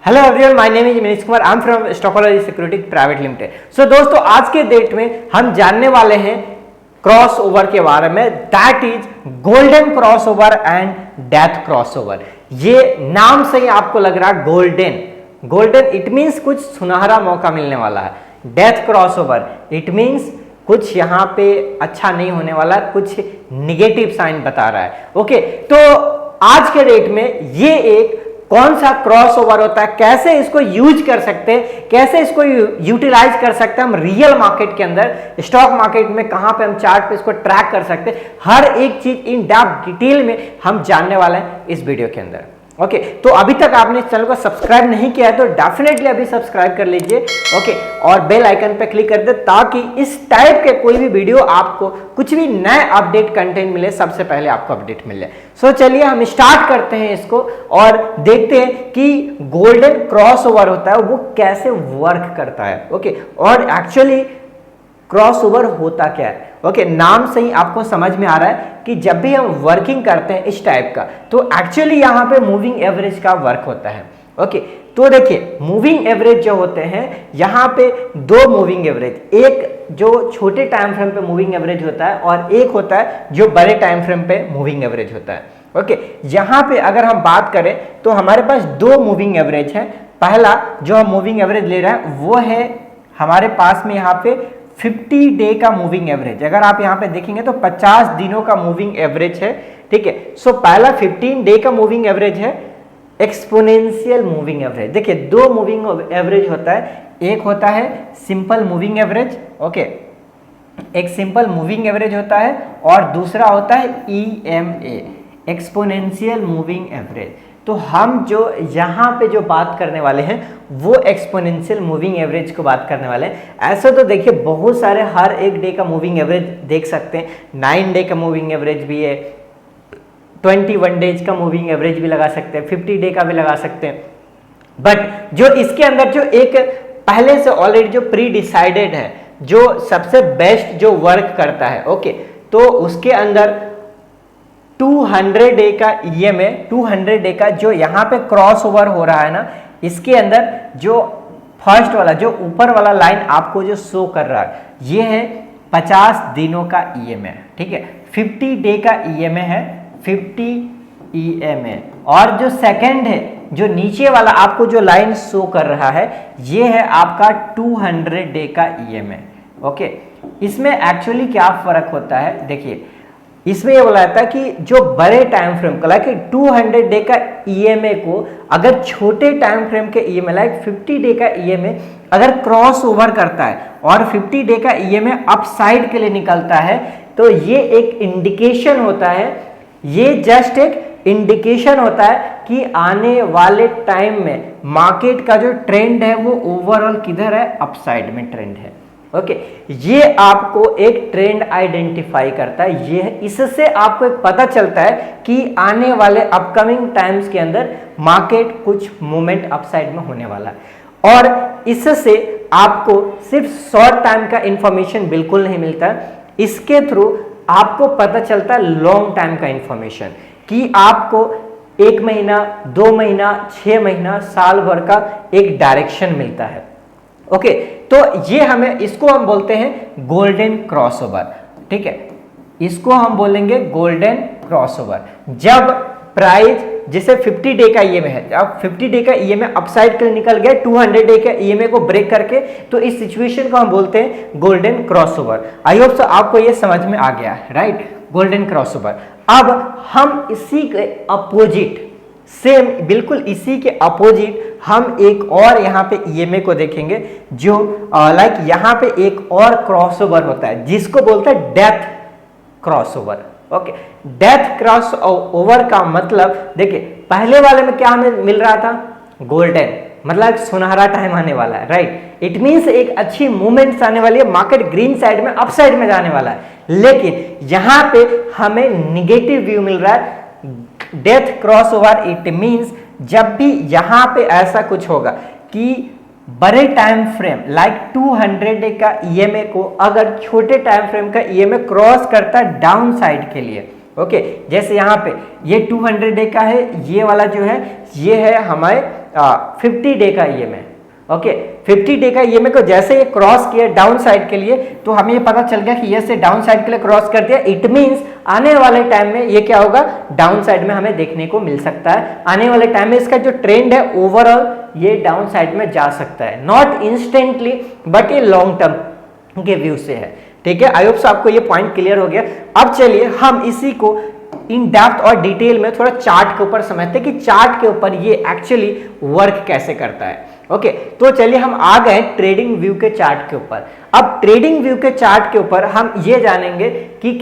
Hello everyone, my name is Manish Kumar. I am from Stockholm securities private limited. So दोस्तों, आज के date में हम जानने वाले हैं क्रॉस ओवर के बारे में, that is golden cross over and death cross over. ये नाम से ही आपको लग रहा है गोल्डन। गोल्डन इट मीन्स कुछ सुनहरा मौका मिलने वाला है। Death cross over it means कुछ यहाँ पे अच्छा नहीं होने वाला, कुछ निगेटिव साइन बता रहा है। ओके, तो आज के डेट में ये एक कौन सा क्रॉस ओवर होता है, कैसे इसको यूज कर सकते हैं, कैसे इसको यूटिलाइज कर सकते हैं हम रियल मार्केट के अंदर, स्टॉक मार्केट में कहां पे हम चार्ट पे इसको ट्रैक कर सकते हैं, हर एक चीज इन डेप्थ डिटेल में हम जानने वाले हैं इस वीडियो के अंदर। ओके, तो अभी तक आपने इस चैनल को सब्सक्राइब नहीं किया है तो डेफिनेटली अभी सब्सक्राइब कर लीजिए। ओके, और बेल आइकन पे क्लिक कर दे ताकि इस टाइप के कोई भी वीडियो आपको कुछ भी नए अपडेट कंटेंट मिले, सबसे पहले आपको अपडेट मिल जाए। सो चलिए हम स्टार्ट करते हैं इसको और देखते हैं कि गोल्डन क्रॉस ओवर होता है वो कैसे वर्क करता है। ओके, और एक्चुअली क्रॉस ओवर होता क्या है। ओके, नाम से ही आपको समझ में आ रहा है कि जब भी हम वर्किंग करते हैं इस टाइप का, तो एक्चुअली यहाँ पे मूविंग एवरेज का वर्क होता है। ओके, तो देखिए मूविंग एवरेज जो होते हैं यहाँ पे दो मूविंग एवरेज, एक जो छोटे टाइम फ्रेम पे मूविंग एवरेज होता है और एक होता है जो बड़े टाइम फ्रेम पे मूविंग एवरेज होता है। ओके, यहाँ पे अगर हम बात करें तो हमारे पास दो मूविंग एवरेज है। पहला जो हम मूविंग एवरेज ले रहे हैं वो है हमारे पास में यहाँ पे 50 डे का मूविंग एवरेज। अगर आप यहाँ पे देखेंगे तो 50 दिनों का मूविंग एवरेज है। ठीक है, सो पहला 15 डे का मूविंग एवरेज है एक्सपोनेंशियल मूविंग एवरेज। देखिए दो मूविंग एवरेज होता है, एक होता है सिंपल मूविंग एवरेज। ओके, एक सिंपल मूविंग एवरेज होता है और दूसरा होता है EMA, एक्सपोनेंशियल मूविंग एवरेज। तो हम जो यहाँ पे जो बात करने वाले हैं वो एक्सपोनेंशियल मूविंग एवरेज को बात करने वाले हैं। ऐसा तो देखिए बहुत सारे हर एक डे का मूविंग एवरेज देख सकते हैं, 9 डे का मूविंग एवरेज भी है, 21 डेज का मूविंग एवरेज भी लगा सकते हैं, 50 डे का भी लगा सकते हैं। बट जो इसके अंदर जो एक पहले से ऑलरेडी जो प्री डिसाइडेड है, जो सबसे बेस्ट जो वर्क करता है, ओके, तो उसके अंदर 200 डे का EMA, 200 डे का जो यहाँ पे क्रॉस ओवर हो रहा है ना, इसके अंदर जो फर्स्ट वाला जो ऊपर वाला लाइन आपको जो शो कर रहा है ये है 50 दिनों का EMA। ठीक है, 50 डे का EMA है, 50 EMA। और जो सेकंड है जो नीचे वाला आपको जो लाइन शो कर रहा है ये है आपका 200 डे का EMA। ओके, इसमें एक्चुअली क्या फर्क होता है, देखिए इसमें ये बोला जाता है कि जो बड़े टाइम फ्रेम को लाइक 200 डे का EMA को अगर छोटे टाइम फ्रेम के EMA लाइक 50 डे का EMA अगर क्रॉस ओवर करता है और 50 डे का EMA अप साइड के लिए निकलता है तो ये एक इंडिकेशन होता है, ये जस्ट एक इंडिकेशन होता है कि आने वाले टाइम में मार्केट का जो ट्रेंड है वो ओवरऑल किधर है, अप साइड में ट्रेंड है। ओके, ये आपको एक ट्रेंड आइडेंटिफाई करता है। ये इससे आपको एक पता चलता है कि आने वाले अपकमिंग टाइम्स के अंदर मार्केट कुछ मूवमेंट अपसाइड में होने वाला है। और इससे आपको सिर्फ शॉर्ट टाइम का इंफॉर्मेशन बिल्कुल नहीं मिलता है, इसके थ्रू आपको पता चलता है लॉन्ग टाइम का इंफॉर्मेशन कि आपको 1 महीना, 2 महीना, 6 महीना, साल भर का एक डायरेक्शन मिलता है। ओके, तो ये हमें इसको हम बोलते हैं गोल्डन क्रॉस ओवर। ठीक है, इसको हम बोलेंगे गोल्डन क्रॉस ओवर। जब प्राइस जैसे 50 डे का EMA है, अब 50 डे का EMA अपसाइड के लिए निकल गया 200 डे के EMA को ब्रेक करके, तो इस सिचुएशन को हम बोलते हैं golden cross over. I hope so आपको ये समझ में आ गया है, राइट, गोल्डन क्रॉस ओवर। अब हम इसी के अपोजिट, सेम बिल्कुल इसी के अपोजिट हम एक और यहाँ पे EMA को देखेंगे जो लाइक यहाँ पे एक और क्रॉसओवर होता है जिसको बोलते हैं death crossover. Okay, death cross over का मतलब देखिए पहले वाले में क्या हमें मिल रहा था, गोल्डन, मतलब सुनहरा टाइम आने वाला है, राइट, इट मीन्स एक अच्छी मूवमेंट्स आने वाली है, मार्केट ग्रीन साइड में अप साइड में जाने वाला है। लेकिन यहाँ पे हमें निगेटिव व्यू मिल रहा है death cross over. It means जब भी यहां पे ऐसा कुछ होगा कि बड़े टाइम फ्रेम लाइक 200 का EMA को अगर छोटे टाइम फ्रेम का EMA क्रॉस करता है डाउन साइड के लिए, ओके, जैसे यहाँ पे ये 200 डे का है, ये वाला जो है ये है हमारे 50 डे का ईएमए। ओके, 50 डे का ईएमए को जैसे ये क्रॉस किया डाउन साइड के लिए, तो हमें ये पता चल गया कि ये से डाउन साइड के लिए क्रॉस कर दिया। इट मींस आने वाले टाइम में ये क्या होगा, डाउन साइड में हमें देखने को मिल सकता है। आने वाले टाइम में इसका जो ट्रेंड है ओवरऑल ये डाउन साइड में जा सकता है, नॉट इंस्टेंटली बट ये लॉन्ग टर्म के व्यू से है। ठीक है, आई होप सो आपको ये पॉइंट क्लियर हो गया। अब चलिए हम इसी को इन डेप्थ और डिटेल में थोड़ा चार्ट के ऊपर समझते हैं कि चार्ट के ऊपर ये एक्चुअली वर्क कैसे करता है। ओके, तो चलिए हम आ गए ट्रेडिंग व्यू के चार्ट के ऊपर। अब ट्रेडिंग व्यू के चार्ट के ऊपर हम ये जानेंगे कि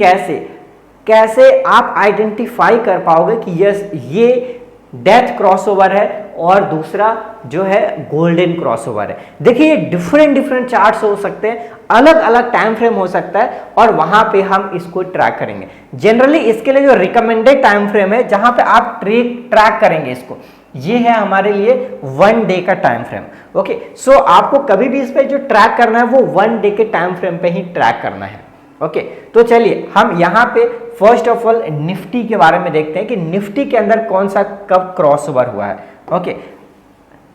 कैसे आप आइडेंटिफाई कर पाओगे कि यस ये डेथ क्रॉसओवर है और दूसरा जो है गोल्डन क्रॉसओवर है। देखिए डिफरेंट चार्ट्स हो सकते हैं, अलग अलग टाइम फ्रेम हो सकता है और वहां पे हम इसको ट्रैक करेंगे। जनरली इसके लिए जो रिकमेंडेड टाइम फ्रेम है जहां पे आप ट्रैक करेंगे इसको, ये है हमारे लिए 1 डे का टाइम फ्रेम। ओके, सो आपको कभी भी इस पे जो ट्रैक करना है वो 1 डे के टाइम फ्रेम पे ही ट्रैक करना है। ओके, तो चलिए हम यहाँ पे फर्स्ट ऑफ ऑल निफ्टी के बारे में देखते हैं कि निफ्टी के अंदर कौन सा कब क्रॉसओवर हुआ है। ओके,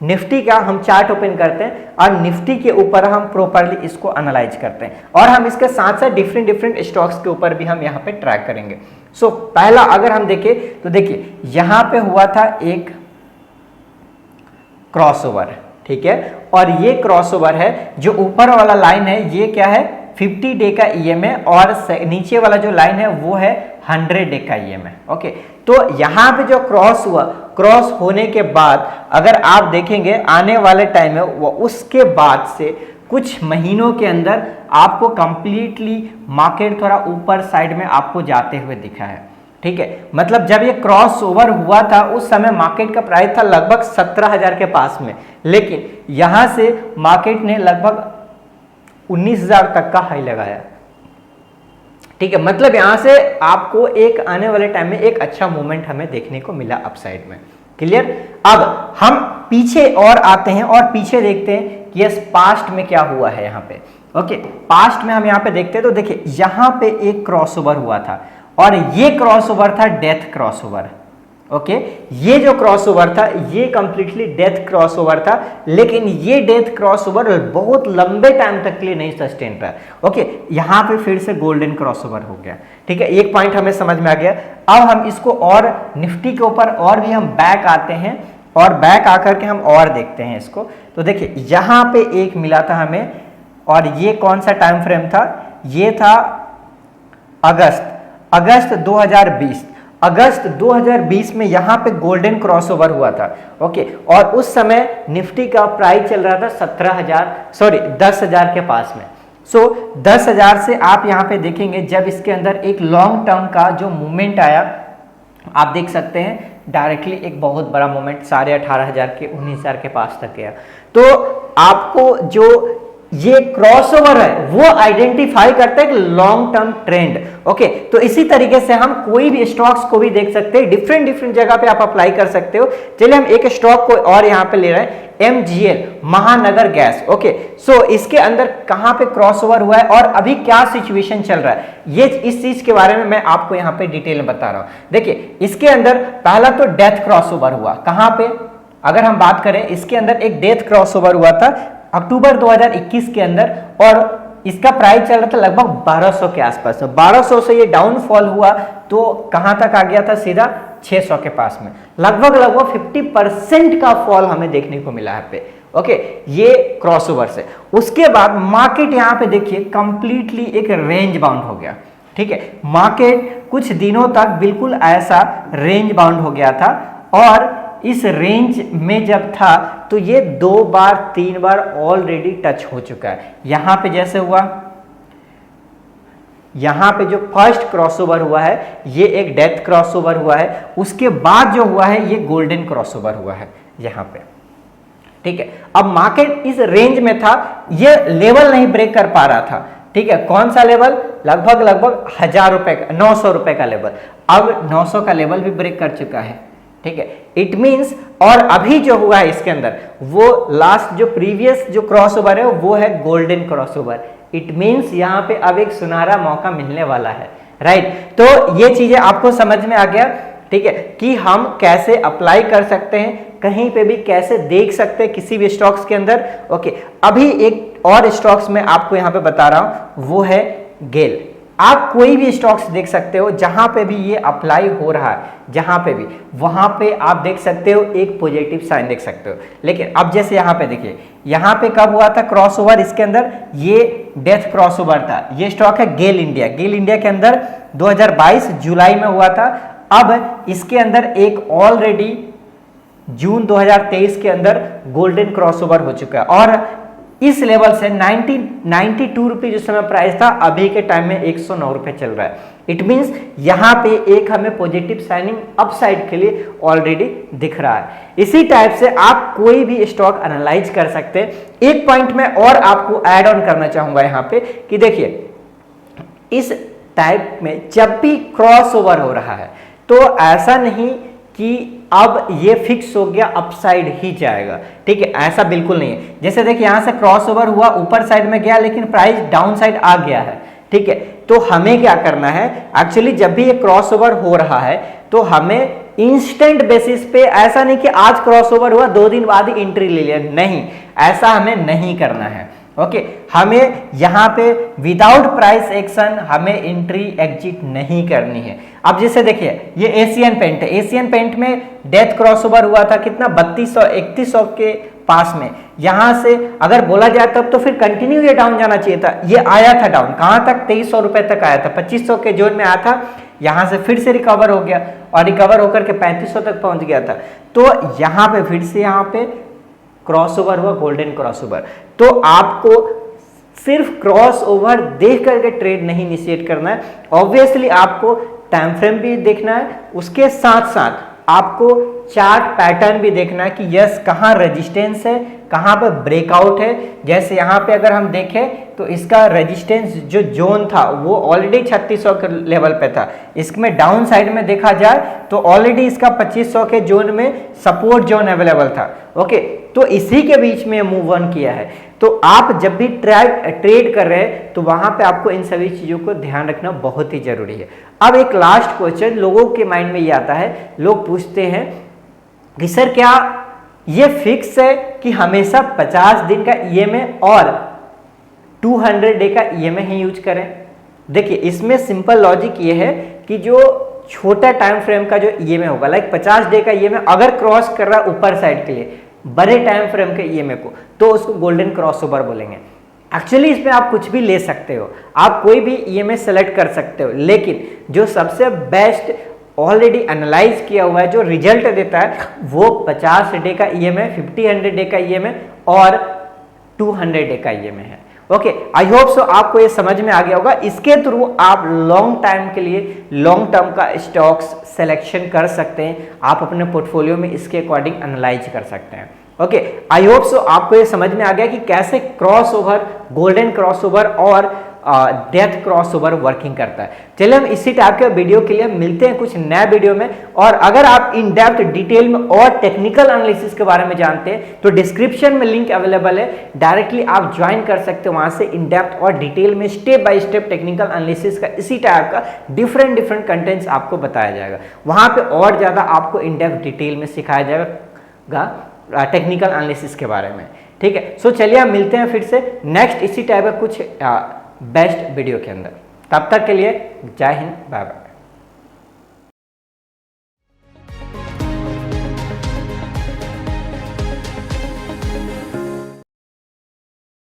निफ्टी का हम चार्ट ओपन करते हैं और निफ्टी के ऊपर हम प्रॉपर्ली इसको एनालाइज करते हैं और हम इसके साथ साथ डिफरेंट स्टॉक्स के ऊपर भी हम यहाँ पे ट्रैक करेंगे। सो पहला अगर हम देखें तो देखिए यहाँ पे हुआ था एक क्रॉसओवर, ठीक है, और ये क्रॉसओवर है, जो ऊपर वाला लाइन है ये क्या है 50 डे का ईएमए और नीचे वाला जो लाइन है वो है 100 डे का ईएमए। ओके, तो यहाँ पे जो क्रॉस हुआ, क्रॉस होने के बाद अगर आप देखेंगे आने वाले टाइम में वो उसके बाद से कुछ महीनों के अंदर आपको कंप्लीटली मार्केट थोड़ा ऊपर साइड में आपको जाते हुए दिखा है। ठीक है, मतलब जब ये क्रॉस ओवर हुआ था उस समय मार्केट का प्राइस था लगभग 17,000 के पास में, लेकिन यहां से मार्केट ने लगभग 19,000 तक का हाई लगाया। ठीक है, मतलब यहां से आपको एक आने वाले टाइम में एक अच्छा मूवमेंट हमें देखने को मिला अपसाइड में। क्लियर। अब हम पीछे और आते हैं और पीछे देखते हैं कि यस पास्ट में क्या हुआ है यहाँ पे। ओके, पास्ट में हम यहाँ पे देखते हैं तो देखिए यहाँ पे एक क्रॉसओवर हुआ था और ये क्रॉसओवर था डेथ क्रॉसओवर। ओके, ये जो क्रॉसओवर था ये कंप्लीटली डेथ क्रॉसओवर था, लेकिन ये डेथ क्रॉसओवर बहुत लंबे टाइम तक के लिए नहीं सस्टेन रहा। ओके, यहाँ पे फिर से गोल्डन क्रॉसओवर हो गया। ठीक है, एक पॉइंट हमें समझ में आ गया। अब हम इसको और निफ्टी के ऊपर और भी हम बैक आते हैं और बैक आकर के हम और देखते हैं इसको। तो देखिए यहाँ पे एक मिला था हमें और ये कौन सा टाइम फ्रेम था, ये था अगस्त 2020। अगस्त 2020 में यहाँ पे गोल्डन क्रॉसओवर हुआ था। ओके, और उस समय निफ्टी का प्राइस चल रहा था 10,000 के पास में। सो 10,000 से आप यहाँ पे देखेंगे जब इसके अंदर एक लॉन्ग टर्म का जो मूवमेंट आया, आप देख सकते हैं डायरेक्टली एक बहुत बड़ा मूवमेंट 18,500 के 19,000 के पास तक गया। तो आपको जो ये क्रॉसओवर है वो आइडेंटिफाई करता है एक लॉन्ग टर्म ट्रेंड। ओके, तो इसी तरीके से हम कोई भी स्टॉक्स को भी देख सकते हैं, डिफरेंट जगह पे आप अप्लाई कर सकते हो। चलिए हम एक स्टॉक को और यहाँ पे ले रहे हैं, MGL महानगर गैस। ओके, सो इसके अंदर कहां पे क्रॉसओवर हुआ है और अभी क्या सिचुएशन चल रहा है, ये इस चीज के बारे में मैं आपको यहाँ पे डिटेल में बता रहा हूं। देखिए इसके अंदर पहला तो डेथ क्रॉसओवर हुआ, कहां पे अगर हम बात करें इसके अंदर एक डेथ क्रॉसओवर हुआ था अक्टूबर 2021 के अंदर और इसका प्राइस चल रहा था लगभग 1200 के आसपास। 1200 से ये डाउनफॉल हुआ तो कहां तक आ गया था, सीधा 600 के पास में। लगभग 50% का फॉल हमें देखने को मिला है पे। ओके, ये क्रॉसओवर से उसके बाद मार्केट यहाँ पे देखिए कंप्लीटली एक रेंज बाउंड हो गया। ठीक है, मार्केट कुछ दिनों तक बिल्कुल ऐसा रेंज बाउंड हो गया था और इस रेंज में जब था तो ये 2 बार 3 बार ऑलरेडी टच हो चुका है। यहां पे जैसे हुआ, यहां पे जो फर्स्ट क्रॉसओवर हुआ है ये एक डेथ क्रॉसओवर हुआ है, उसके बाद जो हुआ है ये गोल्डन क्रॉसओवर हुआ है यहां पे। ठीक है, अब मार्केट इस रेंज में था, ये लेवल नहीं ब्रेक कर पा रहा था। ठीक है, कौन सा लेवल, लगभग 1,000 रुपए का, 900 रुपए का लेवल। अब 900 का लेवल भी ब्रेक कर चुका है। ठीक है, इट मींस और अभी जो हुआ है इसके अंदर वो लास्ट जो प्रीवियस जो क्रॉसओवर है वो है गोल्डन क्रॉसओवर। इट मींस यहाँ पे अब एक सुनहरा मौका मिलने वाला है। राइट। तो ये चीजें आपको समझ में आ गया, ठीक है, कि हम कैसे अप्लाई कर सकते हैं, कहीं पे भी कैसे देख सकते हैं किसी भी स्टॉक्स के अंदर। ओके, अभी एक और स्टॉक्स में आपको यहां पे बता रहा हूं, वो है गेल। आप कोई भी स्टॉक्स देख सकते हो जहां पे भी ये अप्लाई हो रहा है, जहां पे भी, वहां पे आप देख सकते हो एक पॉजिटिव साइन देख सकते हो। लेकिन अब जैसे यहां पे देखिए, यहां पे कब हुआ था क्रॉसओवर, इसके अंदर ये डेथ क्रॉसओवर था। ये स्टॉक है गेल इंडिया। गेल इंडिया के अंदर 2022 जुलाई में हुआ था। अब इसके अंदर एक ऑलरेडी जून 2023 के अंदर गोल्डन क्रॉसओवर हो चुका है और इस लेवल से 92 रुपये जो समय प्राइस था, अभी के टाइम में 109 रुपये चल रहा है। इट मींस यहां पे एक हमें पॉजिटिव साइनिंग अपसाइड के लिए ऑलरेडी दिख रहा है। इसी टाइप से आप कोई भी स्टॉक एनालाइज कर सकते हैं। एक पॉइंट में और आपको ऐड ऑन करना चाहूंगा यहां पे कि देखिए, इस टाइप में जब भी क्रॉसओवर हो रहा है तो ऐसा नहीं कि अब ये फिक्स हो गया अपसाइड ही जाएगा, ठीक है, ऐसा बिल्कुल नहीं है। जैसे देखिए, यहां से क्रॉसओवर हुआ, ऊपर साइड में गया, लेकिन प्राइस डाउन साइड आ गया है, ठीक है। तो हमें क्या करना है, एक्चुअली जब भी ये क्रॉसओवर हो रहा है तो हमें इंस्टेंट बेसिस पे, ऐसा नहीं कि आज क्रॉसओवर हुआ 2 दिन बाद ही एंट्री ले लिया, नहीं, ऐसा हमें नहीं करना है। ओके, हमें यहां पे विदाउट प्राइस एक्शन हमें एंट्री एग्जिट नहीं करनी है। अब जैसे देखिए, ये एशियन पेंट है। एशियन पेंट में डेथ क्रॉसओवर हुआ था कितना, 3200-3100 के पास में। यहां से अगर बोला जाए तब तो फिर कंटिन्यू ये डाउन जाना चाहिए था। ये आया था डाउन, कहां तक, 2300 रुपए तक आया था, 2500 के जोन में आया था। यहां से फिर से रिकवर हो गया और रिकवर होकर के 3500 तक पहुंच गया था। तो यहां पे फिर से यहां पे क्रॉसओवर हुआ, गोल्डन क्रॉसओवर। तो आपको सिर्फ क्रॉसओवर देख करके ट्रेड नहीं इनिशिएट करना है, ऑब्वियसली आपको टाइम फ्रेम भी देखना है, उसके साथ साथ आपको चार्ट पैटर्न भी देखना है कि यस कहां रेजिस्टेंस है, कहां पर ब्रेकआउट है। जैसे यहां पे अगर हम देखें तो इसका रेजिस्टेंस जो जोन था वो ऑलरेडी 3600 के लेवल पे था। इसमें डाउन साइड में देखा जाए तो ऑलरेडी इसका 2500 के जोन में सपोर्ट जोन अवेलेबल था। ओके, तो इसी के बीच में मूव ऑन किया है। तो आप जब भी ट्रेड कर रहे हैं तो वहां पे आपको इन सभी चीजों को ध्यान रखना बहुत ही जरूरी है। अब एक लास्ट क्वेश्चन लोगों के माइंड में ये आता है, लोग पूछते हैं कि सर क्या ये फिक्स है कि हमेशा 50 दिन का ईएमए और 200 डे का ईएमए ही यूज करें? देखिए, इसमें सिंपल लॉजिक ये है कि जो छोटा टाइम फ्रेम का जो ईएमए होगा, लाइक 50 डे का ईएमए अगर क्रॉस कर रहा है ऊपर साइड के लिए बड़े टाइम फ्रेम के ईएमए को, तो उसको गोल्डन क्रॉसओवर बोलेंगे। एक्चुअली इसमें आप कुछ भी ले सकते हो, आप कोई भी ईएमए सेलेक्ट कर सकते हो, लेकिन जो सबसे बेस्ट ऑलरेडी एनालाइज किया हुआ है, जो रिजल्ट देता है, वो 50 डे का ईएमए, 50-100 डे का ईएमए और 200 डे का ईएमए है। ओके, आई होप सो आपको ये समझ में आ गया होगा। इसके थ्रू आप लॉन्ग टाइम के लिए लॉन्ग टर्म का स्टॉक्स सिलेक्शन कर सकते हैं, आप अपने पोर्टफोलियो में इसके अकॉर्डिंग एनालाइज कर सकते हैं। ओके, आई होप सो आपको ये समझ में आ गया कि कैसे क्रॉसओवर, गोल्डन क्रॉसओवर और डेथ क्रॉसओवर वर्किंग करता है। चलिए हम इसी टाइप के वीडियो के लिए मिलते हैं कुछ नए वीडियो में। और अगर आप इन डेप्थ डिटेल में और टेक्निकल एनालिसिस के बारे में जानते हैं तो डिस्क्रिप्शन में लिंक अवेलेबल है, डायरेक्टली आप ज्वाइन कर सकते हो। वहां से इन डेप्थ और डिटेल में step by step technical analysis का इसी टाइप का डिफरेंट कंटेंट्स आपको बताया जाएगा। वहां पे और ज्यादा आपको इन डेप्थ डिटेल में सिखाया जाएगा टेक्निकल एनालिसिस के बारे में, ठीक है। सो चलिए हम मिलते हैं फिर से नेक्स्ट इसी टाइप का कुछ बेस्ट वीडियो के अंदर। तब तक के लिए जय हिंद, बाय बाय।